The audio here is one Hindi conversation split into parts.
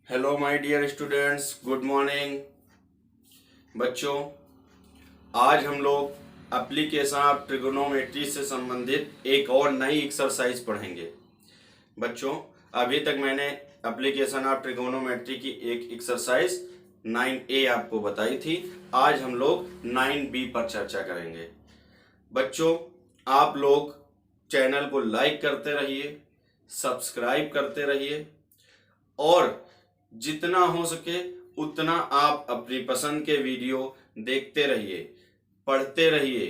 Hello my dear students, good morning. बच्चों, आज हम लोग एप्लीकेशन ऑफ ट्रिगोनोमेट्री से संबंधित एक और नई एक्सरसाइज पढ़ेंगे। बच्चों, अभी तक मैंने एप्लीकेशन ऑफ ट्रिगोनोमेट्री की एक एक्सरसाइज 9A आपको बताई थी। आज हम लोग 9B पर चर्चा करेंगे। बच्चों, आप लोग चैनल को लाइक करते रहिए, सब्सक्राइब करते रहिए और जितना हो सके उतना आप अपनी पसंद के वीडियो देखते रहिए, पढ़ते रहिए,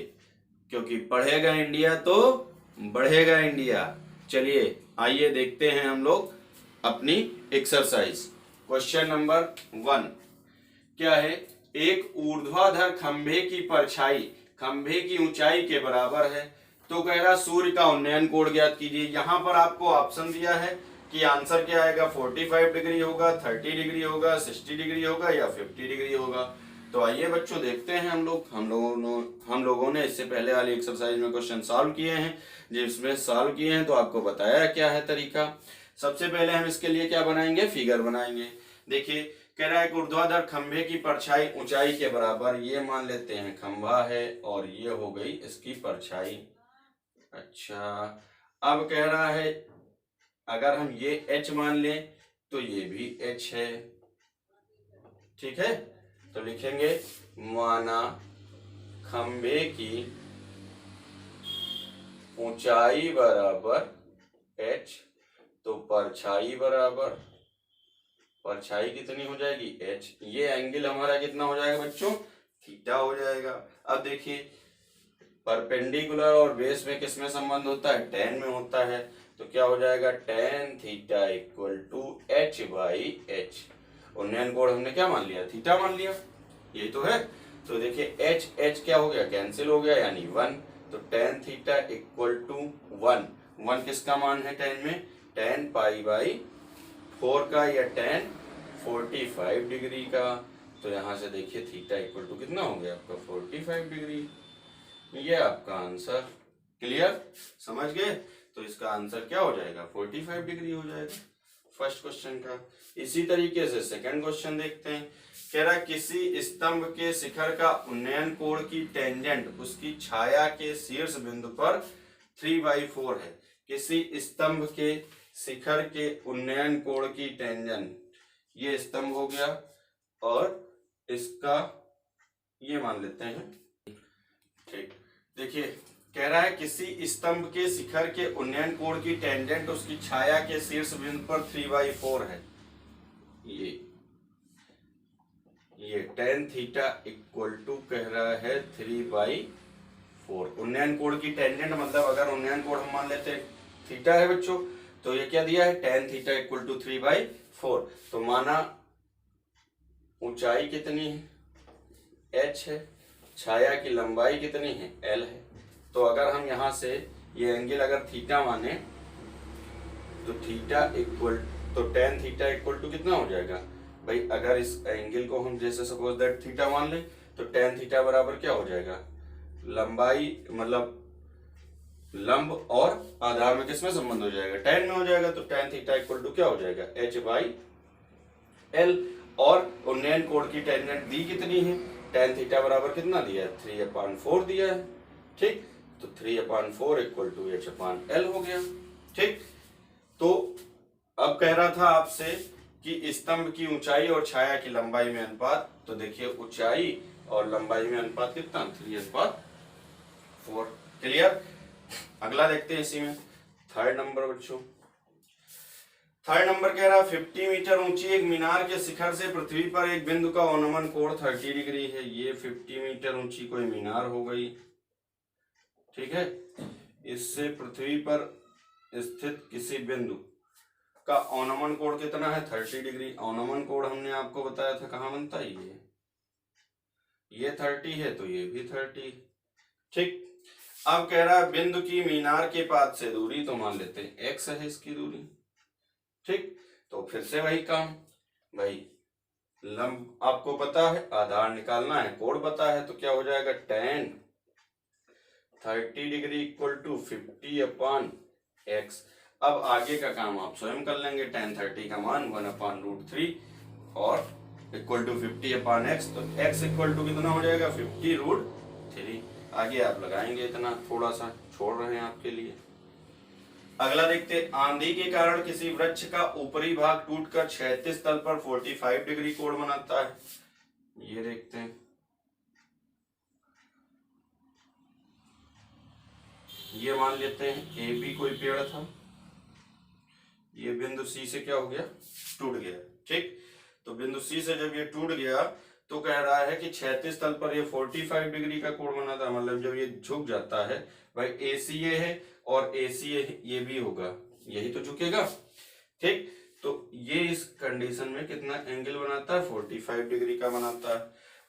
क्योंकि पढ़ेगा इंडिया तो बढ़ेगा इंडिया। चलिए आइए देखते हैं हम लोग अपनी एक्सरसाइज। क्वेश्चन नंबर 1 क्या है? एक ऊर्ध्वाधर खंभे की परछाई खंभे की ऊंचाई के बराबर है, तो कह रहा सूर्य का उन्नयन कोण ज्ञात कीजिए। यहां पर आपको ऑप्शन दिया है कि आंसर क्या आएगा, 45 डिग्री होगा, 30 डिग्री होगा, 60 डिग्री होगा या 50 डिग्री होगा। तो आइए बच्चों देखते हैं। हम लोगों ने इससे पहले वाली एक्सरसाइज में क्वेश्चन सॉल्व किए हैं। जिसमें सॉल्व किए हैं तो आपको बताया क्या है तरीका। सबसे पहले हम इसके लिए क्या बनाएंगे, फिगर बनाएंगे। देखिए, कह रहा है कि ऊर्ध्वाधर खंभे की परछाई ऊंचाई के बराबर, ये मान लेते हैं खंभा है और ये हो गई इसकी परछाई। अच्छा, अब कह रहा है अगर हम ये h मान लें तो ये भी h है। ठीक है, तो लिखेंगे माना खंभे की ऊंचाई बराबर h, तो परछाई बराबर, परछाई कितनी हो जाएगी h। ये एंगल हमारा कितना हो जाएगा बच्चों, थीटा हो जाएगा। अब देखिए, परपेंडिकुलर और बेस में किस में संबंध होता है, tan में होता है। तो क्या हो जाएगा, tan theta equal to h by h। उन्नयन कोण हमने क्या मान लिया, थीटा मान लिया, ये तो है। तो देखिए h h क्या हो गया, कैंसिल हो गया, यानी 1। तो tan थीटा इक्वल टू 1। 1 किसका मान है tan में, tan पाई बाई 4 का, या tan 45 डिग्री का। तो यहां से देखिए थीटा इक्वल टू कितना हो गया आपका, 45 डिग्री। ये आपका आंसर। क्लियर, समझ गए? तो इसका आंसर क्या हो जाएगा, 45 डिग्री हो जाएगा फर्स्ट क्वेश्चन का। इसी तरीके से सेकंड क्वेश्चन देखते हैं। कह रहा किसी स्तंभ के शिखर का उन्नयन कोण की टेंजेंट उसकी छाया के शीर्ष बिंदु पर 3/4 है। किसी स्तंभ के शिखर के उन्नयन कोण की टेंजेंट, ये स्तंभ हो गया और इसका ये मान लेते हैं। ठीक, देखिए कह रहा है किसी स्तंभ के शिखर के उन्नयन कोण की टेंजेंट उसकी छाया के शीर्ष बिंदु पर 3/4 है। ये tan थीटा इक्वल टू कह रहा है 3/4। उन्नयन कोण की टेंजेंट मतलब अगर उन्नयन कोण हम मान लेते हैं थीटा है बच्चों, तो ये क्या दिया है, tan थीटा इक्वल टू 3/4। तो माना ऊंचाई कितनी है, h है, छाया की लंबाई कितनी है, l है। तो अगर हम यहां से ये एंगल अगर थीटा माने तो थीटा इक्वल, तो tan थीटा इक्वल टू कितना हो जाएगा भाई, अगर इस एंगल को हम जैसे सपोज दैट थीटा मान ले तो tan थीटा बराबर क्या हो जाएगा, लंबाई मतलब लंब और आधार में किसमें संबंध हो जाएगा, tan में हो जाएगा। तो tan थीटा इक्वल टू क्या हो जाएगा, h बाई l। और उन्नयन कोण की टेंजेंट दी कितनी है, tan थीटा बराबर कितना दिया है, 3/4 दिया है। ठीक, तो 3/4 इक्वल टू h/l हो गया। ठीक, तो अब कह रहा था आपसे कि स्तंभ की ऊंचाई और छाया की लंबाई में अनुपात। तो देखिए ऊंचाई और लंबाई में अनुपात कितना, 3/4। क्लियर, अगला देखते हैं इसी में थर्ड नंबर बच्चों। थर्ड नंबर कह रहा 50 मीटर ऊंची एक मीनार के शिखर से पृथ्वी पर एक बिंदु का अवनमन कोण 30 डिग्री है। ये 50 मीटर ऊंची कोई मीनार हो गई, ठीक है। इससे पृथ्वी पर स्थित किसी बिंदु का अवनमन कोण कितना है, 30 डिग्री। अवनमन कोण हमने आपको बताया था कहां बनता है, ये 30 है तो ये भी 30। ठीक, अब कह रहा है बिंदु की मीनार के पाद से दूरी, तो मान लेते हैं x है इसकी दूरी। ठीक, तो फिर से वही काम भाई, लंब आपको पता है, आधार निकालना है, कोण पता है, तो क्या हो जाएगा tan 30 degree equal to 50/x। अब आगे का काम आप स्वयं कर लेंगे। tan 30 का मान 1/√3 और इक्वल टू 50/x, तो x इक्वल टू कितना हो जाएगा 50√3। आगे आप लगाएंगे, इतना थोड़ा सा छोड़ रहे हैं आपके लिए। अगला देखते हैं, आंधी के कारण किसी वृक्ष का ऊपरी भाग टूटकर क्षैतिज तल पर 45 डिग्री कोण बनाता है। ये देखते हैं, ये मान लेते हैं ए बी कोई पेड़ था, ये बिंदु सी से क्या हो गया, टूट गया। ठीक, तो बिंदु सी से जब ये टूट गया तो कह रहा है कि क्षैतिज तल पर ये 45 डिग्री का कोण बना था, मतलब जब ये झुक जाता है भाई ए सी ये है और ए सी ये भी होगा, यही तो झुकेगा। ठीक, तो ये इस कंडीशन में कितना एंगल बनाता है, 45 डिग्री का बनाता है।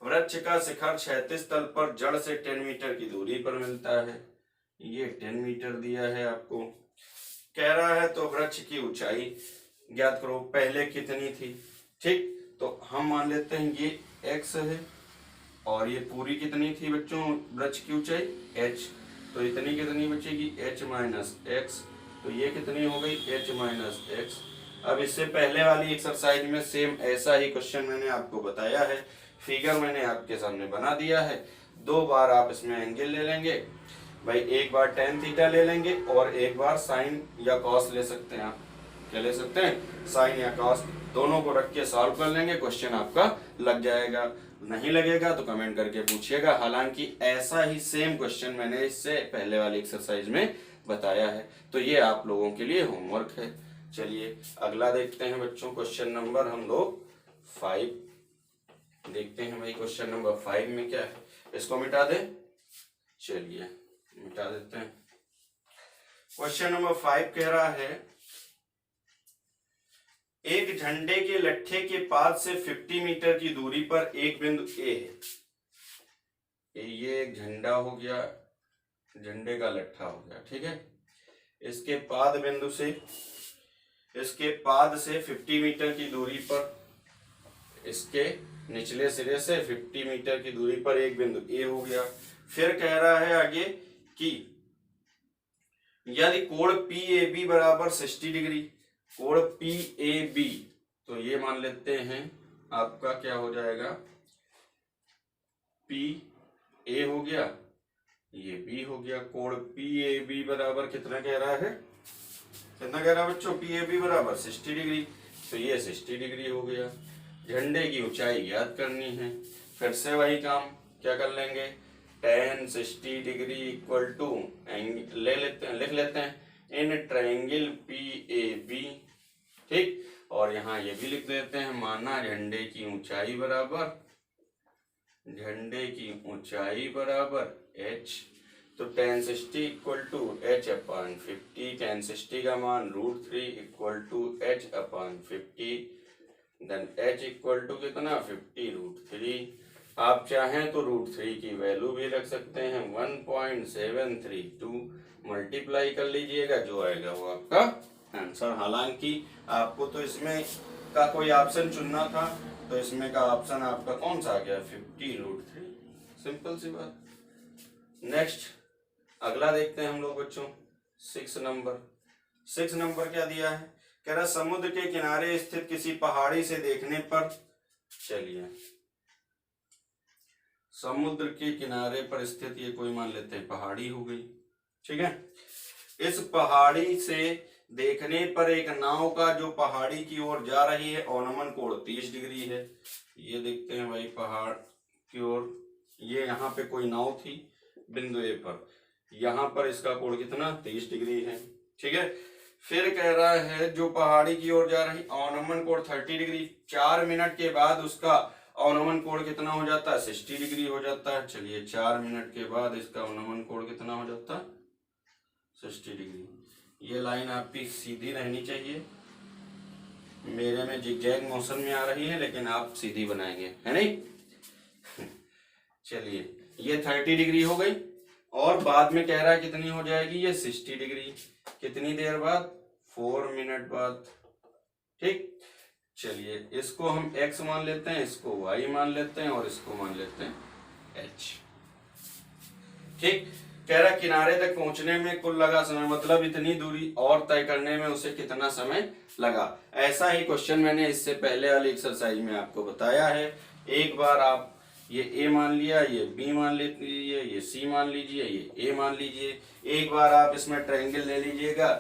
वृक्ष का शिखर क्षैतिज तल पर जड़ से 10 मीटर की दूरी पर मिलता है, ये 10 मीटर दिया है आपको, कह रहा है तो वृक्ष की ऊंचाई ज्ञात करो, पहले कितनी थी। ठीक, तो हम मान लेते हैं ये x है और ये पूरी कितनी थी बच्चों वृक्ष की ऊंचाई h, तो इतनी कितनी बचेगी h माइनस एक्स, तो ये कितनी हो गई h माइनस एक्स। अब इससे पहले वाली एक्सरसाइज में सेम ऐसा ही क्वेश्चन मैंने आपको बताया है, फिगर मैंने आपके सामने बना दिया है। 2 बार आप इसमें एंगल ले लेंगे भाई, एक बार tan थीटा ले लेंगे और एक बार साइन या कॉस ले सकते हैं। आप क्या ले सकते हैं, साइन या कॉस, दोनों को रख के सॉल्व कर लेंगे, क्वेश्चन आपका लग जाएगा। नहीं लगेगा तो कमेंट करके पूछिएगा, हालांकि ऐसा ही सेम क्वेश्चन मैंने इससे पहले वाली एक्सरसाइज में बताया है, तो ये आप लोगों के लिए होमवर्क है। चलिए अगला देखते हैं बच्चों, क्वेश्चन नंबर हम लोग 5 देखते हैं। भाई क्वेश्चन नंबर 5 में क्या है, इसको मिटा दे, चलिए मिटा देते हैं। क्वेश्चन नंबर 5 कह रहा है, एक झंडे के लट्ठे के पाद से 50 मीटर की दूरी पर एक बिंदु ए है। ये एक झंडा हो गया, झंडे का लट्ठा हो गया, ठीक है। इसके पाद बिंदु से, इसके पाद से 50 मीटर की दूरी पर, इसके निचले सिरे से 50 मीटर की दूरी पर एक बिंदु ए हो गया। फिर कह रहा है आगे कि यदि कोण पी ए बी बराबर 60 डिग्री, कोण पी ए बी, तो ये मान लेते हैं आपका क्या हो जाएगा, पी ए हो गया, ये बी हो गया। कोण पी ए बी बराबर कितना कह रहा है, कितना कह रहा है बच्चों, पी ए बी बराबर 60 डिग्री, तो ये 60 डिग्री हो गया। झंडे की ऊंचाई याद करनी है, फिर से वही काम क्या कर लेंगे, tan 60 डिग्री इक्वल टू ले लेते हैं, लिख लेते हैं in triangle P A B. ठीक, और यहाँ ये भी लिख देते हैं, माना झंडे की ऊंचाई बराबर, झंडे की ऊंचाई बराबर h, तो tan 60 equal to h/50, tan 60 का मान √3 equal to h/50, then h equal to कितना 50√3। आप चाहें तो √3 की वैल्यू भी रख सकते हैं, 1.732 मल्टीप्लाई कर लीजिएगा, जो आएगा वो आपका आंसर। हालांकि आपको तो इसमें का कोई ऑप्शन चुनना था, तो इसमें का ऑप्शन आपका कौन सा आ गया, 50√3, सिंपल सी बात। नेक्स्ट अगला देखते हैं हम लोग बच्चों, 6 नंबर। 6 नंबर क्या दिया है, कह रहा समुद्र के किनारे स्थित किसी पहाड़ी से देखने पर, चलिए समुद्र के किनारे पर स्थित ये कोई मान लेते हैं पहाड़ी हो गई, ठीक है। इस पहाड़ी से देखने पर एक नाव का जो पहाड़ी की ओर जा रही है अवनमन कोण 30 डिग्री है। ये देखते हैं भाई पहाड़ की ओर, ये यहाँ पे कोई नाव थी बिंदु ए पर, यहाँ पर इसका कोण कितना 30 डिग्री है, ठीक है। फिर कह रहा है जो पहाड़ी की ओर जा रही अवनमन कोण 30 डिग्री, 4 मिनट के बाद उसका अवनमन कोण कितना हो जाता है 60 डिग्री हो जाता है। चलिए 4 मिनट के बाद इसका अवनमन कोण कितना हो जाता है 60 डिग्री। ये लाइन आपकी सीधी रहनी चाहिए, मेरे में जिगजैग मोशन में आ रही है, लेकिन आप सीधी बनाएंगे, है नहीं। चलिए ये 30 डिग्री हो गई, और बाद में कह रहा है कितनी हो जाएगी ये 60 डिग्री, कितनी देर बाद 4 मिनट बाद, ठीक। चलिए इसको हम x मान लेते हैं, इसको y मान लेते हैं, और इसको मान लेते हैं h, ठीक। कह रहा किनारे तक पहुंचने में कुल लगा समय, मतलब इतनी दूरी और तय करने में उसे कितना समय लगा। ऐसा ही क्वेश्चन मैंने इससे पहले वाली एक्सरसाइज में आपको बताया है। एक बार आप ये ए मान लिया, ये बी मान लीजिए, ये सी मान लीजिए, ये ए मान लीजिए। एक बार आप इसमें ट्रायंगल ले लीजिएगा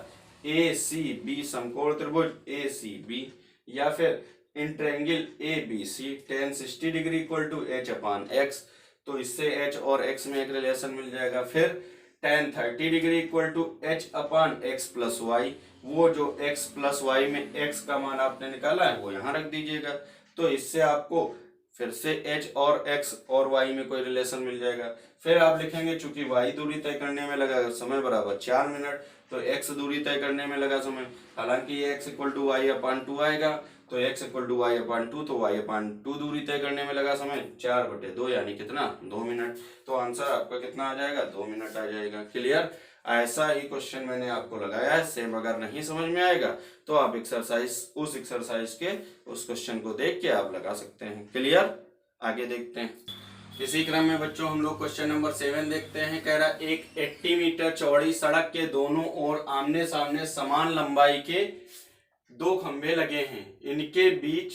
ए सी बी, समकोण त्रिभुज ए सी बी, या फिर in triangle A B C tan 60 degree equal to H upon X, तो इससे एच और एक्स में एक रिलेशन मिल जाएगा। फिर tan 30 degree equal to H upon X plus Y, वो जो एक्स प्लस वाई में एक्स का मान आपने निकाला है वो यहाँ रख दीजिएगा, तो इससे आपको फिर से एच और एक्स और वाई में कोई रिलेशन मिल जाएगा। फिर आप लिखेंगे चूंकि वाई दूरी तय करने में लगा समय बराबर 4 मिनट, तो एक्स दूरी तय करने में लगा समय, हालांकि ये एक्स इक्वल टू वाई अपान 2 आएगा, तो एक्स इक्वल टू वाई अपान 2, तो वाई अपान 2 दूरी तय करने में लगा समय 4/2, यानी कितना 2 मिनट। तो आंसर आपका कितना आ जाएगा 2 मिनट आ जाएगा। क्लियर। ऐसा ही क्वेश्चन मैंने आपको लगाया है, सेम अगर नहीं समझ में आएगा तो आप उस एक्सरसाइज के उस क्वेश्चन को देख के आप लगा सकते हैं। क्लियर। आगे देखते हैं। इसी क्रम में बच्चों हम लोग क्वेश्चन नंबर 7 देखते हैं। कह रहा एक 80 मीटर चौड़ी सड़क के दोनों ओर आमने सामने समान लंबाई के 2 खंभे लगे हैं। इनके बीच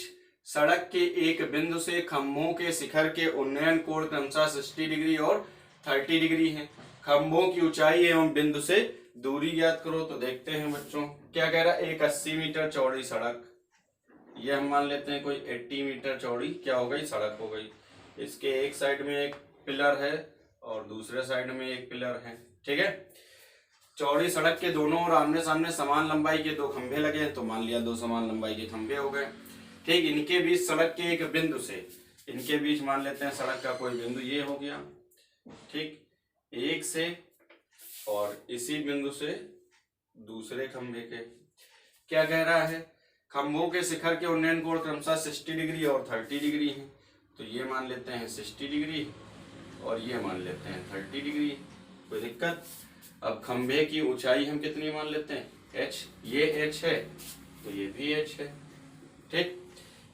सड़क के एक बिंदु से खंभों के शिखर के उन्नयन कोण क्रमशः 60 डिग्री और 30 डिग्री है। खंभों की ऊंचाई एवं बिंदु से दूरी ज्ञात करो। तो देखते हैं बच्चों क्या कह रहा है। एक 80 मीटर चौड़ी सड़क, ये हम मान लेते हैं कोई 80 मीटर चौड़ी क्या हो गई सड़क हो गई। इसके एक साइड में एक पिलर है और दूसरे साइड में एक पिलर है। ठीक है। चौड़ी सड़क के दोनों ओर आमने सामने समान लंबाई के 2 खंभे लगे हैं, तो मान लिया 2 समान लंबाई के खंभे हो गए। ठीक। इनके बीच सड़क के एक बिंदु से, इनके बीच मान लेते हैं सड़क का कोई बिंदु ये हो गया। ठीक। एक से और इसी बिंदु से दूसरे खंभे के क्या कह रहा है। खंभों के शिखर के उन्नयन कोण क्रमशः 60 डिग्री और 30 डिग्री है, तो ये मान लेते हैं 60 डिग्री और ये मान लेते हैं 30 डिग्री। कोई दिक्कत। अब खंभे की ऊंचाई हम कितनी मान लेते हैं h, ये h है तो ये भी h है। ठीक।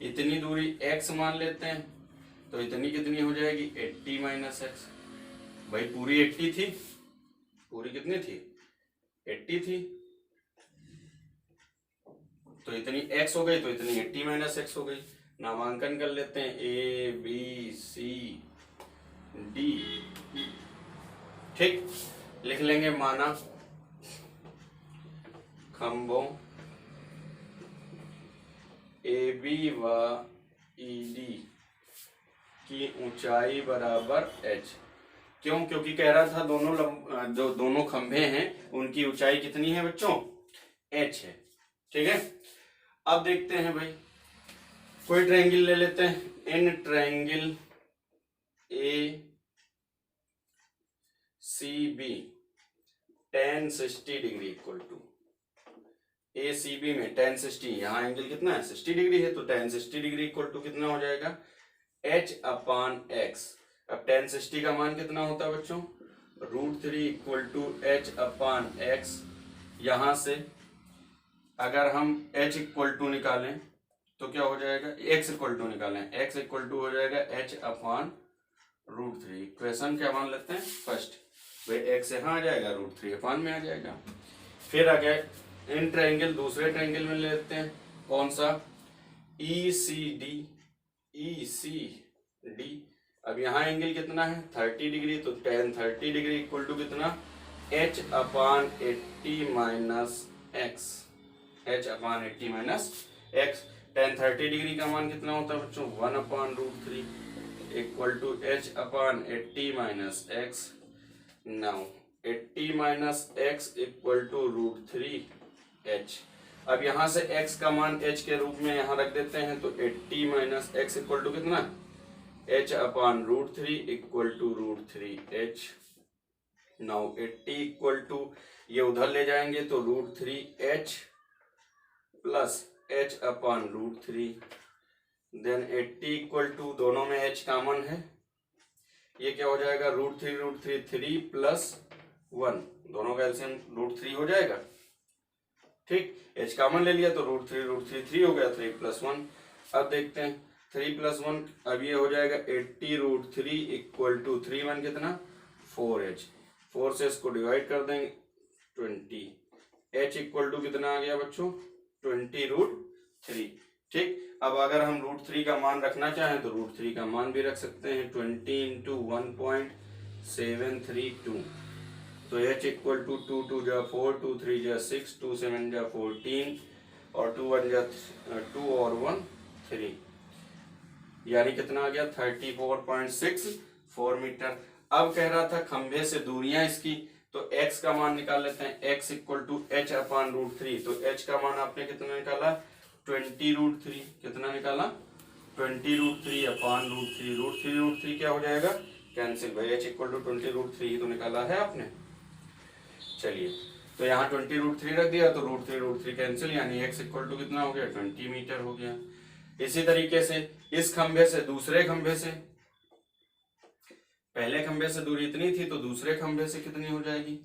इतनी दूरी x मान लेते हैं, तो इतनी कितनी हो जाएगी 80 माइनस एक्स। भाई पूरी 80 थी, पूरी कितनी थी 80 थी, तो इतनी x हो गई, तो इतनी 80 माइनस एक्स हो गई। नामांकन कर लेते हैं ए बी सी डी। ठीक। लिख लेंगे माना खंभों ए बी व ई डी की ऊंचाई बराबर h। क्यों? क्योंकि कह रहा था जो दोनों खंभे हैं उनकी ऊंचाई कितनी है बच्चों h है। ठीक है। अब देखते हैं भाई कोई ट्रायंगल ले लेते हैं। In triangle A C B tan 60 degree equal to A C B में tan 60, यहाँ एंगल कितना है 60 डिग्री है, तो tan 60 डिग्री इक्वल टू कितना हो जाएगा h अपान x। अब tan 60 का मान कितना होता है बच्चों √3 equal to h upon x। यहां से अगर हम h इक्वल टू निकालें तो क्या हो जाएगा, x इक्वल टू निकालें, x इक्वल टू हो जाएगा h अपान √3। इक्वेशन क्या मान लेते हैं फर्स्ट, भाई x यहाँ आ जाएगा √3 अपान में आ जाएगा। फिर आगे इन ट्रायंगल दूसरे ट्रायंगल में ले लेते हैं। कौन सा ई सी डी। अब यहाँ एंगल कितना है 30 डिग्री, तो tan 30 डिग्री इक्वल टू कितना h upon 80 minus X. h upon 80 minus X. tan 30 degree का मान कितना होता है बच्चों 1 upon √3 equal to h upon 80 minus X. Now 80 minus X equal to √3h। अब यहाँ से x का मान h के रूप में यहाँ रख देते हैं, तो 80 माइनस एक्स इक्वल टू कितना h upon √3 equal to √3h। Now 80 equal to ये उधर ले जाएंगे तो √3h plus h upon √3। Then 80 equal to दोनों में h कॉमन है, ये क्या हो जाएगा √3 3 प्लस 1, दोनों का एलसीएम √3 हो जाएगा। ठीक। h कॉमन ले लिया तो √3 3 हो गया, 3 प्लस 1। अब देखते हैं 3 प्लस 1, अब ये हो जाएगा 80 √3 इक्वल टू 3 1 कितना 4h। 4 से इसको डिवाइड कर देंगे 20। h इक्वल टू कितना आ गया बच्चों 20√3। ठीक, अब अगर हम √3 का मान रखना चाहें तो √3 का मान भी रख सकते हैं 20 इंटू 1.732। तो h इक्वल टू 2 2 जा 4 2 3 जा 6 2 7 जा 14 और 2 1 जा 2 और 1 3, यानी कितना आ गया 34.64 मीटर। अब कह रहा था खंभे से दूरियां इसकी, तो x का मान निकाल लेते हैं। x equal to h upon √3, तो h का मान आपने कितना निकाला 20√3। कितना निकाला 20√3 अपान √3। √3 क्या हो जाएगा कैंसिल भाई, h इक्वल टू 20√3 ही तो निकाला है आपने। चलिए, तो यहाँ 20√3 रख दिया तो √3 कैंसिल, यानी x इक्वल टू कितना हो गया 20 मीटर हो गया। इसी तरीके से इस खंभे से दूसरे खंभे से, पहले खंभे से दूरी इतनी थी तो दूसरे खंभे से कितनी हो जाएगी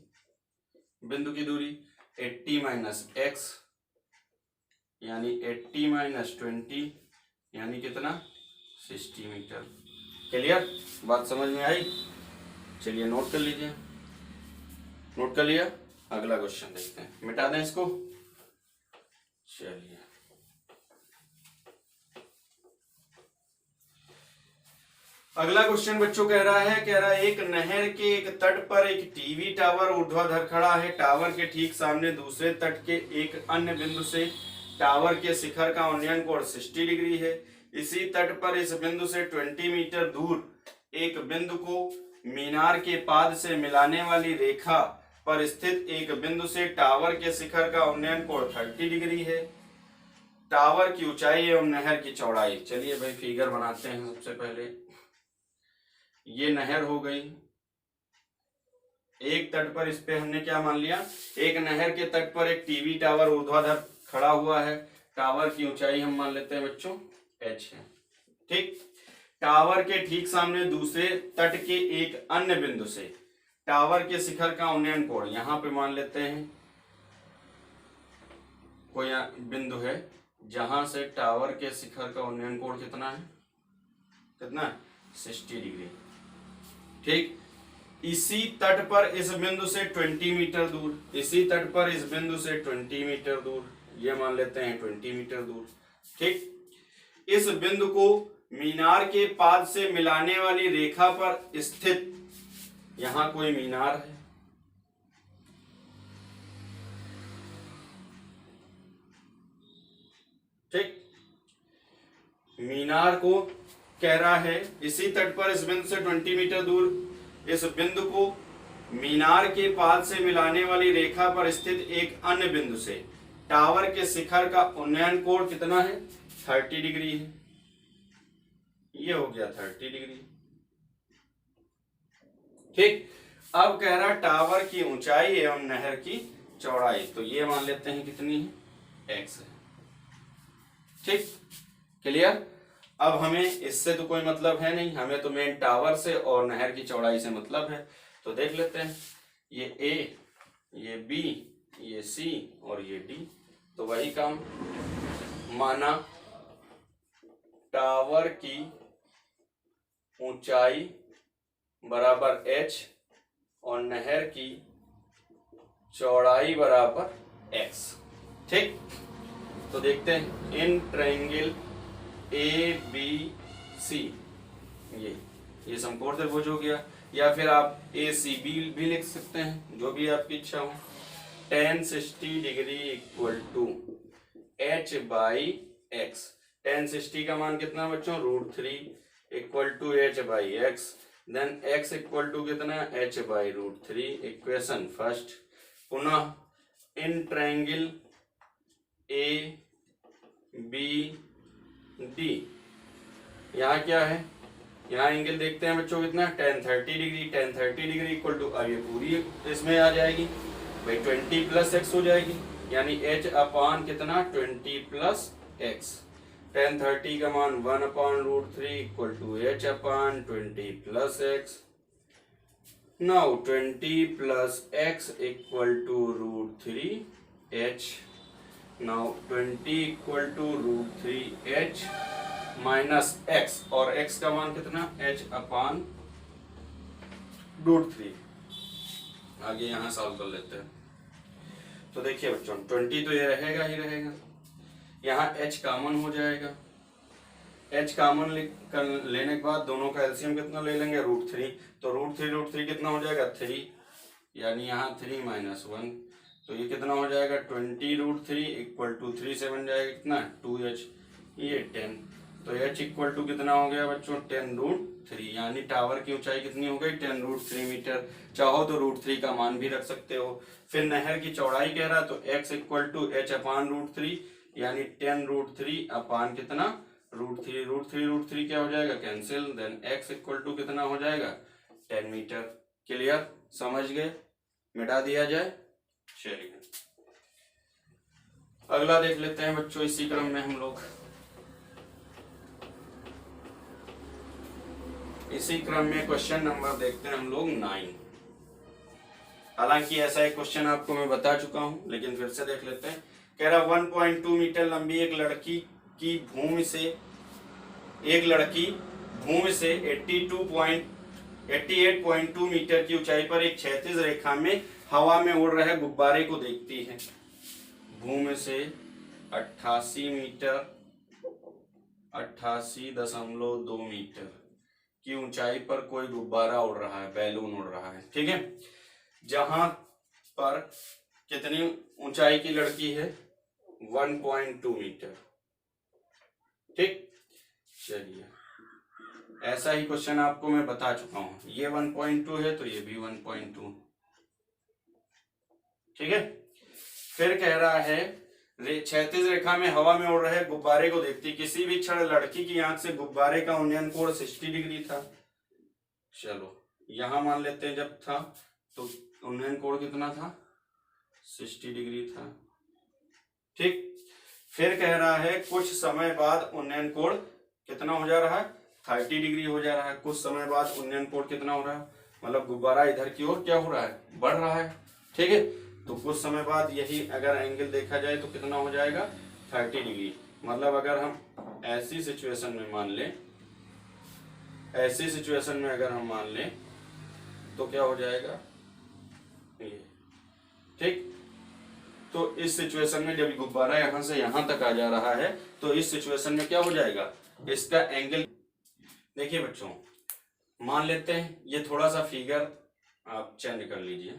बिंदु की दूरी 80 माइनस x, यानी 80 माइनस 20 यानी कितना 60 मीटर। क्लियर, बात समझ में आई। चलिए नोट कर लीजिए, नोट कर लिया। अगला क्वेश्चन देखते हैं, मिटा दें इसको। चलिए, अगला क्वेश्चन बच्चों कह रहा है एक नहर के एक तट पर एक टीवी टावर ऊर्ध्वाधर खड़ा है। टावर के ठीक सामने दूसरे तट के एक अन्य बिंदु से टावर के शिखर का उन्नयन कोण 60 डिग्री है। इसी तट पर इस बिंदु से 20 मीटर दूर एक बिंदु को मीनार के पाद से मिलाने वाली रेखा पर स्थित एक बिंदु से टावर के शिखर का उन्नयन कोण 30 डिग्री है। टावर की ऊंचाई एवं नहर की चौड़ाई। चलिए भाई फिगर बनाते हैं। सबसे पहले ये नहर हो गई, एक तट पर इस पे हमने क्या मान लिया, एक नहर के तट पर एक टीवी टावर ऊर्ध्वाधर खड़ा हुआ है। टावर की ऊंचाई हम मान लेते हैं बच्चों h है। ठीक, टावर के ठीक सामने दूसरे तट के एक अन्य बिंदु से टावर के शिखर का उन्नयन कोण, यहां पे मान लेते हैं कोई बिंदु है जहां से टावर के शिखर का उन्नयन कोण कितना है, कितना 60 डिग्री। ठीक, इसी तट पर इस बिंदु से 20 मीटर दूर, इसी तट पर इस बिंदु से 20 मीटर दूर, ये मान लेते हैं 20 मीटर दूर। ठीक, इस बिंदु को मीनार के पाद से मिलाने वाली रेखा पर स्थित, यहां कोई मीनार है, ठीक, मीनार को कह रहा है इसी तट पर इस बिंदु से 20 मीटर दूर इस बिंदु को मीनार के पाद से मिलाने वाली रेखा पर स्थित एक अन्य बिंदु से टावर के शिखर का उन्नयन कोण कितना है 30 डिग्री है। ये हो गया 30 डिग्री। ठीक, अब कह रहा टावर की ऊंचाई एवं नहर की चौड़ाई, तो ये मान लेते हैं कितनी है x है। ठीक, क्लियर। अब हमें इससे तो कोई मतलब है नहीं, हमें तो मेन टावर से और नहर की चौड़ाई से मतलब है। तो देख लेते हैं, ये a, ये b, ये c और ये d। तो वही काम, माना टावर की ऊंचाई बराबर h और नहर की चौड़ाई बराबर x। ठीक, तो देखते हैं इन ट्रायंगल ABC, ये समकोण त्रिभुज हो गया, या फिर आप ACB भी लिख सकते हैं, जो भी आपकी इच्छा हो। tan 60 degree equal to h by x। tan 60 का मान कितना बच्चों √3 equal to h by x, then x equal to कितना h बाई √3। इक्वेशन फर्स्ट, पुनः इन ट्रायंगल ABD, यहाँ क्या है, यहाँ एंगल देखते हैं बच्चों कितना tan 30 degree. tan 30 degree equal to, अब ये पूरी इसमें आ जाएगी भाई 20 प्लस x हो जाएगी, यानी h अपान कितना 20 प्लस x। tan 30 का मान 1 upon √3 equal to h upon 20 plus x। Now 20 plus x equal to √3h। Now 20 equal to √3h minus x, और x का मान कितना h अपान √3। आगे यहाँ सॉल्व कर लेते हैं। तो देखिए बच्चों 20 तो ये रहेगा ही रहेगा, यहाँ h कॉमन हो जाएगा। h कॉमन लेने के बाद दोनों का एलसीएम कितना ले लेंगे, √3। तो √3 कितना हो जाएगा 3, यानी यहाँ 3 - 1, तो ये कितना हो जाएगा 20√3 इक्वल टू 3 से बन जाएगा कितना 2h, ये 10। तो h इक्वल टू कितना हो गया बच्चों 10√3, यानी टावर की ऊंचाई कितनी हो गई 10√3 मीटर। चाहो तो √3 का मान भी रख सकते हो। फिर नहर की चौड़ाई कह रहा तो x इक्वल टू h/√3, यानी 10√3 अपान कितना √3 क्या हो जाएगा cancel, then x equal to कितना हो जाएगा 10 मीटर। क्लियर, समझ गए, मिटा दिया जाए। चलिए अगला देख लेते हैं बच्चों इसी क्रम में हम लोग। इसी क्रम में क्वेश्चन नंबर देखते हैं हम लोग 9। हालांकि ऐसा एक क्वेश्चन आपको मैं बता चुका हूं, लेकिन फिर से देख लेते हैं। कह रहा 1.2 मीटर लंबी एक लड़की भूमि से 88.2 मीटर की ऊंचाई पर एक क्षैतिज रेखा में हवा में उड़ रहे गुब्बारे को देखती है। भूमि से 88.2 मीटर की ऊंचाई पर कोई गुब्बारा उड़ रहा है, बैलून उड़ रहा है, ठीक है। जहां पर कितनी ऊंचाई की लड़की है 1.2 मीटर, ठीक। चलिए ऐसा ही क्वेश्चन आपको मैं बता चुका हूं, ये 1.2 है तो ये भी 1.2, ठीक है। फिर कह रहा है क्षैतिज रेखा में हवा में उड़ रहे गुब्बारे को देखती, किसी भी क्षण लड़की की आंख से गुब्बारे का उन्नयन कोण 60 डिग्री था। चलो यहां मान लेते हैं जब था तो उन्नयन कोण कितना था 60 डिग्री था, ठीक। फिर कह रहा है कुछ समय बाद उन्नयन कोण कितना हो जा रहा है 30 डिग्री हो जा रहा है। कुछ समय बाद उन्नयन कोण कितना हो रहा है, मतलब गुब्बारा इधर की ओर क्या हो रहा है, बढ़ रहा है, ठीक है। तो कुछ समय बाद यही अगर एंगल देखा जाए तो कितना हो जाएगा 30 डिग्री। मतलब अगर हम ऐसी सिचुएशन में अगर हम मान लें तो क्या हो जाएगा ये, ठीक। तो इस सिचुएशन में जब गुब्बारा यहां से यहां तक आ जा रहा है तो इस सिचुएशन में क्या हो जाएगा, इसका एंगल देखिए बच्चों, मान लेते हैं ये थोड़ा सा फिगर आप चेंज कर लीजिए,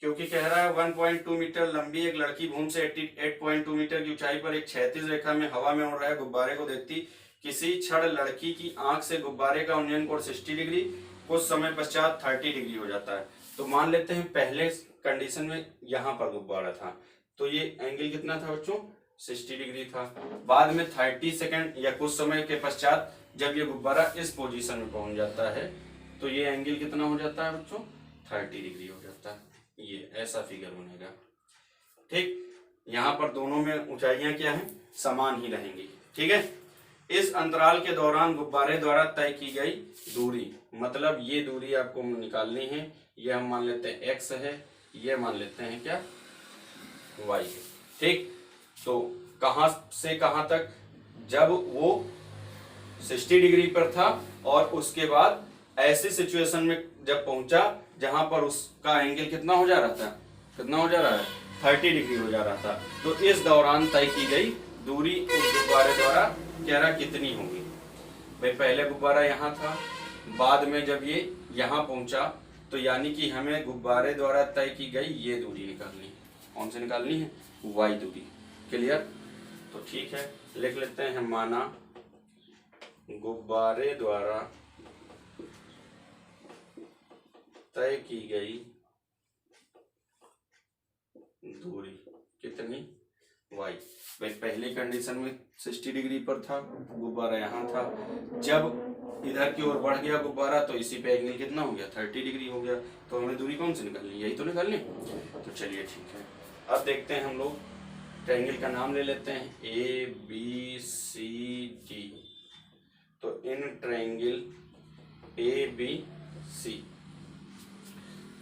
क्योंकि कह रहा है 1.2 मीटर लंबी एक लड़की भूमि से 88.2 मीटर की ऊंचाई पर एक क्षैतिज रेखा में हवा में उड़ रहे गुब्बारे को देखती, किसी क्षण लड़की की आंख से गुब्बारे का उन्नयन कोण 60 डिग्री, कुछ समय पश्चात 30 डिग्री हो जाता है। तो मान लेते हैं पहले कंडीशन में यहाँ पर गुब्बारा था तो ये एंगल कितना था बच्चों 60 डिग्री था। बाद में 30 सेकंड या कुछ समय के पश्चात जब ये गुब्बारा इस पोजीशन में पहुंच जाता है तो ये एंगल कितना हो जाता है बच्चों 30 डिग्री हो जाता है। ये ऐसा फिगर बनेगा, ठीक। यहाँ पर दोनों में ऊंचाइयां क्या है समान ही रहेंगी, ठीक है। इस अंतराल के दौरान गुब्बारे द्वारा तय की गई दूरी, मतलब ये दूरी आपको निकालनी है, ये हम मान लेते हैं x है, ये मान लेते हैं क्या y है, ठीक। तो कहां से कहां तक, जब वो 60 डिग्री पर था और उसके बाद ऐसी सिचुएशन में जब पहुंचा जहां पर उसका एंगल कितना हो जा रहा था, कितना हो जा रहा है 30 डिग्री हो जा रहा था। तो इस दौरान तय की गई दूरी उस गुब्बारे द्वारा कह रहा कितनी होगी। भाई पहले गुब्बारा यहाँ था, बाद में जब ये यहाँ पहुंचा तो यानी कि हमें गुब्बारे द्वारा तय की गई ये दूरी निकालनी है। कौन सी निकालनी है, y दूरी। क्लियर, तो ठीक है लिख लेते हैं, माना गुब्बारे द्वारा तय की गई दूरी कितनी y। भाई पहली कंडीशन में 60 डिग्री पर था गुब्बारा, यहाँ था, जब इधर की ओर बढ़ गया गुब्बारा तो इसी पे एंगल कितना हो गया 30 डिग्री हो गया। तो हमें दूरी कौन सी निकालनी, यही तो निकालनी। तो चलिए ठीक है, अब देखते हैं हम लोग ट्रायंगल का नाम ले लेते हैं ABCD। तो इन ट्रायंगल ABC,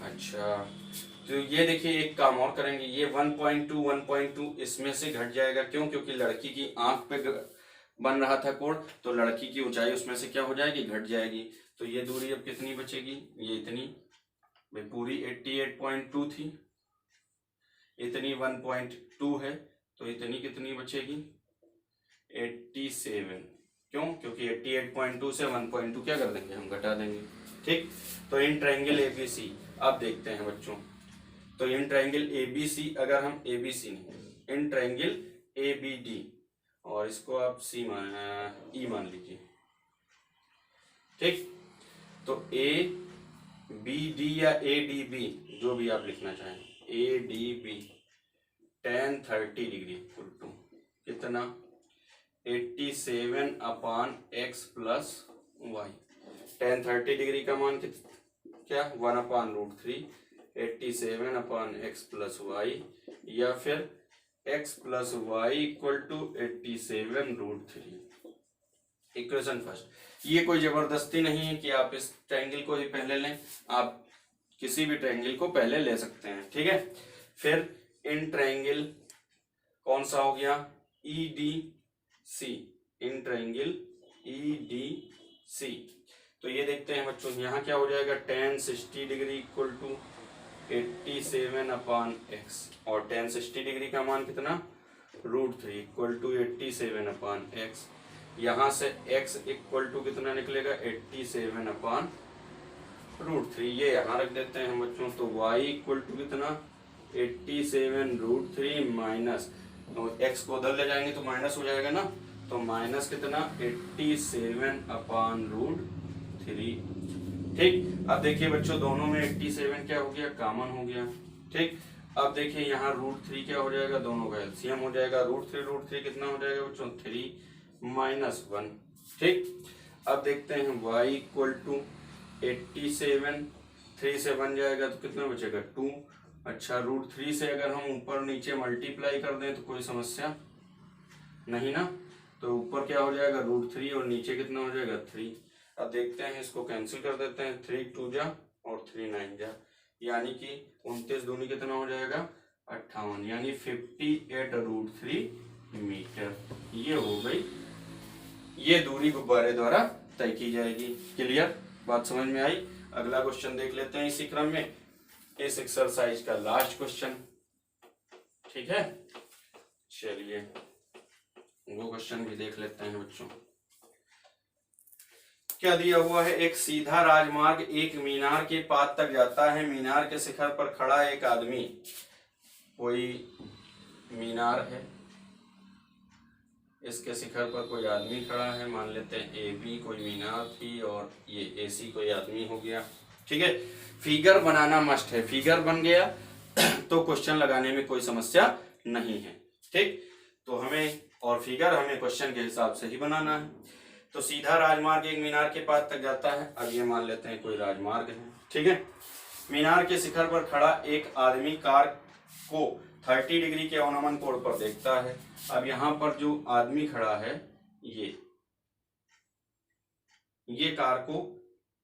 अच्छा तो ये देखिए एक काम और करेंगे, ये 1.2 इसमें से घट जाएगा। क्यों, क्योंकि लड़की की आंख पे बन रहा था कोण, तो लड़की की ऊंचाई उसमें से क्या हो जाएगी घट जाएगी। तो ये दूरी अब कितनी बचेगी, ये इतनी, भाई पूरी 88.2 थी, इतनी 1.2 है, तो इतनी कितनी बचेगी 87। क्यों? क्योंकि 88.2 से 1.2 क्या कर देंगे हम, घटा देंगे। ठीक, तो इन ट्रायंगल एबीसी अब देखते हैं बच्चों। तो इन ट्रायंगल एबीसी, अगर हम एबीसी नहीं, इन ट्रायंगल एबीडी, और इसको आप सी ई मान लीजिए। ठीक, तो ए बी डी या ए डी बी, जो भी आप लिखना चाहें, A D B tan 30 degree equal to कितना 87 अपान X plus Y. tan 30 degree का मान क्या 1/√3, 87 अपान एक्स प्लस वाई, या फिर x plus Y equal to 87√3। Equation first. ये कोई जबरदस्ती नहीं है कि आप इस ट्रायंगल को ही पहले लें, आप किसी भी ट्रायंगल को पहले ले सकते हैं। ठीक है, फिर इन ट्रायंगल कौन सा हो गया EDC, इन ट्रायंगल EDC। तो ये देखते हैं बच्चों, यहाँ क्या हो जाएगा tan 60 degree equal to 87 upon X, और tan 60 डिग्री का मान कितना √3 इक्वल टू 87 अपान एक्स। यहाँ से x इक्वल टू कितना निकलेगा 87 अपान √3, ये यहाँ रख देते हैं बच्चों। तो y इक्वल टू कितना 87√3 माइनस, x को उधर ले जाएंगे तो माइनस हो जाएगा ना, तो माइनस कितना 87 अपान √3। ठीक, अब देखिए बच्चों, दोनों में 87 क्या हो गया, कॉमन हो गया। ठीक, अब देखिए यहाँ √3 क्या हो जाएगा, दोनों का एलसीएम हो जाएगा। √3 कितना हो जाएगा बच्चों 3 माइनस 1। ठीक, अब देखते हैं y इक्वल टू 87, 3 से बन जाएगा तो कितना बचेगा 2। अच्छा, √3 से अगर हम ऊपर नीचे मल्टीप्लाई कर दें तो कोई समस्या नहीं ना, तो ऊपर क्या हो जाएगा √3 और नीचे कितना हो जाएगा 3। अब देखते हैं, इसको कैंसिल कर देते हैं, 3 2 जा और 3 9 जा, यानी कि 29 दूनी कितना हो जाएगा 58, यानी 58√3 मीटर। ये हो गई, ये दूरी गुब्बारे द्वारा तय की जाएगी। क्लियर, बात समझ में आई। अगला क्वेश्चन देख लेते हैं इसी क्रम में, इस एक्सरसाइज का लास्ट क्वेश्चन। ठीक है, चलिए वो क्वेश्चन भी देख लेते हैं बच्चों। क्या दिया हुआ है, एक सीधा राजमार्ग एक मीनार के पास तक जाता है। मीनार के शिखर पर खड़ा एक आदमी, कोई मीनार है, इसके शिखर पर कोई आदमी खड़ा है, मान लेते हैं AB कोई मीनार थी और ये AC कोई आदमी हो गया। ठीक है, फिगर बनाना मस्ट है, फिगर बन गया तो क्वेश्चन लगाने में कोई समस्या नहीं है। ठीक, तो हमें और फिगर हमें क्वेश्चन के हिसाब से ही बनाना है। तो सीधा राजमार्ग एक मीनार के पास तक जाता है। अब ये मान लेते हैं कोई राजमार्ग है। ठीक है, मीनार के शिखर पर खड़ा एक आदमी कार को 30 डिग्री के अवनमन कोण पर देखता है। अब यहाँ पर जो आदमी खड़ा है ये कार को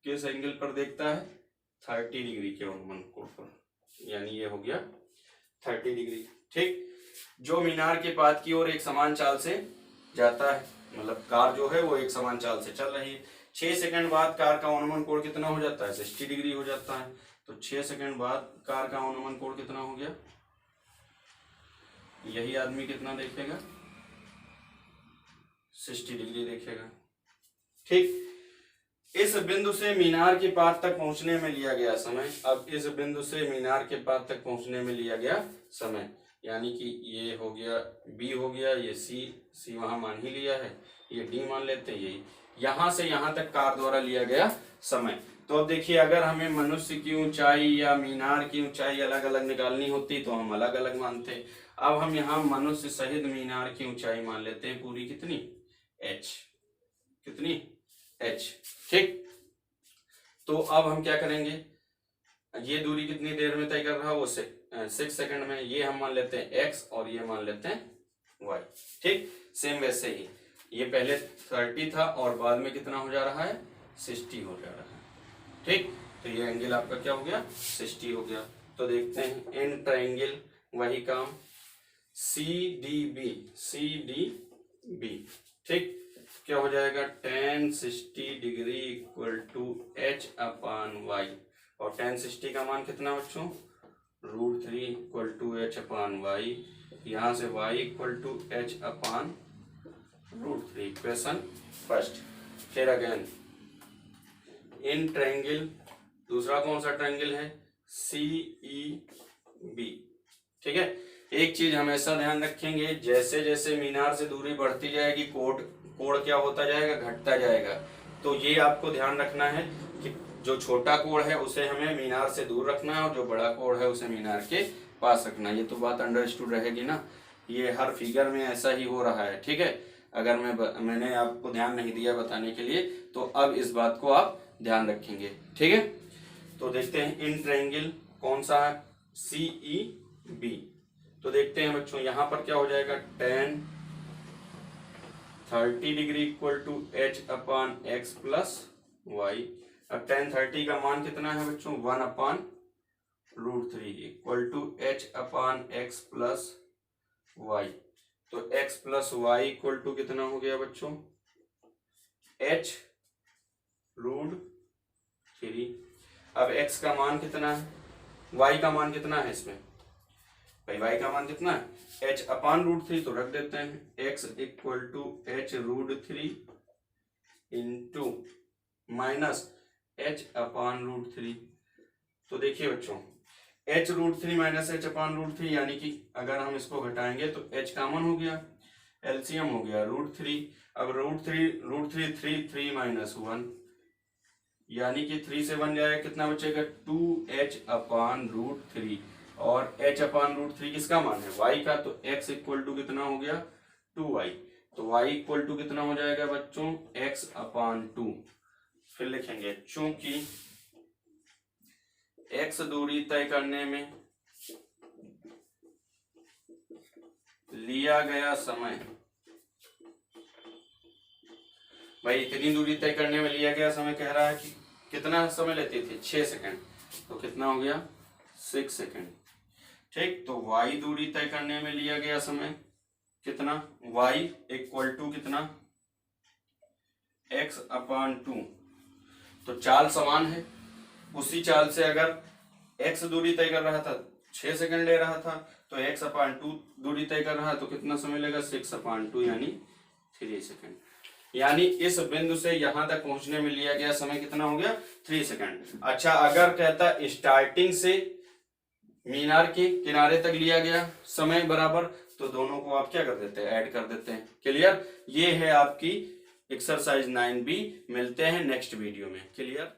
किस एंगल पर देखता है 30 डिग्री के अवनमन कोण पर, यानी ये हो गया 30 डिग्री। ठीक, जो मीनार के पास की ओर एक समान चाल से जाता है, मतलब कार जो है वो एक समान चाल से चल रही है। 6 सेकंड बाद कार का अवनमन कोण कितना हो जाता है 60 डिग्री हो जाता है। तो 6 सेकंड बाद कार का अवनमन कोण कितना हो गया, यही आदमी कितना देखेगा 60 डिग्री देखेगा। ठीक, इस बिंदु से मीनार के पास तक पहुंचने में लिया गया समय, अब इस बिंदु से मीनार के पास तक पहुंचने में लिया गया समय, यानी कि ये हो गया B हो गया, ये C वहां मान ही लिया है, ये D मान लेते हैं, यही यहां से यहां तक कार द्वारा लिया गया समय। तो अब देखिए, अगर हमें मनुष्य की ऊंचाई या मीनार की ऊंचाई अलग अलग निकालनी होती तो हम अलग अलग मानते। अब हम यहाँ मनुष्य सहित मीनार की ऊंचाई मान लेते हैं पूरी कितनी h, कितनी h। ठीक, तो अब हम क्या करेंगे, ये दूरी कितनी देर में तय कर रहा है वो 6 सेकंड में, ये हम मान लेते हैं x और ये मान लेते हैं y। ठीक, सेम वैसे ही ये पहले 30 था और बाद में कितना हो जा रहा है 60 हो जा रहा है। ठीक, तो ये एंगल आपका क्या हो गया 60 हो गया। तो देखते हैं इन ट्रायंगल वही काम CDB। ठीक, क्या हो जाएगा tan 60 degree equal to h upon y। और tan 60 का मान कितना बच्चों, √3 equal to h upon Y, यहाँ से y equal to h upon √3। Equation first. फिर अगेन इन ट्रायंगल, दूसरा कौन सा ट्रायंगल है, CEB। ठीक है, एक चीज हमेशा ध्यान रखेंगे, जैसे जैसे मीनार से दूरी बढ़ती जाएगी कोण क्या होता जाएगा, घटता जाएगा। तो ये आपको ध्यान रखना है कि जो छोटा कोण है उसे हमें मीनार से दूर रखना है और जो बड़ा कोण है उसे मीनार के पास रखना है। ये तो बात अंडरस्टूड रहेगी ना, ये हर फिगर में ऐसा ही हो रहा है। ठीक है, अगर मैंने आपको ध्यान नहीं दिया बताने के लिए, तो अब इस बात को आप ध्यान रखेंगे। ठीक है, तो देखते हैं इन ट्रायंगल कौन सा है, CEB। तो देखते हैं बच्चों, यहाँ पर क्या हो जाएगा, tan 30 degree equal to h upon x plus Y. अब tan 30 का मान कितना है बच्चों, 1 upon √3 equal to h upon x plus Y. तो x plus Y equal to कितना हो गया बच्चों, h √3। अब x का मान कितना है, y का मान कितना है इसमें भाई, y का मान कितना है, h अपान √3, तो रख देते हैं x equal to h √3 into minus h upon √3। तो देखिए बच्चों, h √3 माइनस h अपान √3, यानी कि अगर हम इसको घटाएंगे तो h कॉमन हो गया, एलसीएम हो गया √3। अब √3 3 माइनस 1, यानी कि 3 से 1 जाएगा, कितना बचेगा, 2h अपान √3। और h अपान √3 किसका मान है, y का। तो x इक्वल टू कितना हो गया, 2y। तो y इक्वल टू कितना हो जाएगा बच्चों, x अपान 2। फिर लिखेंगे चूंकि x दूरी तय करने में लिया गया समय, भाई इतनी दूरी तय करने में लिया गया समय कह रहा है कि कितना समय लेती थी, 6 सेकंड। तो कितना हो गया, 6 सेकंड। ठीक, तो y दूरी तय करने में लिया गया समय कितना, y इक्वल टू कितना, x अपान 2। तो चाल समान है, उसी चाल से अगर x दूरी तय कर रहा था 6 सेकंड ले रहा था, तो x अपान 2 दूरी तय कर रहा है, तो कितना समय लेगा, 6 अपान 2 यानी 3 सेकंड। यानी इस बिंदु से यहां तक पहुंचने में लिया गया समय कितना हो गया, 3 सेकंड। अच्छा, अगर कहता स्टार्टिंग से मीनार के किनारे तक लिया गया समय बराबर, तो दोनों को आप क्या कर देते हैं, ऐड कर देते हैं। क्लियर, ये है आपकी एक्सरसाइज 9B। मिलते हैं नेक्स्ट वीडियो में। क्लियर।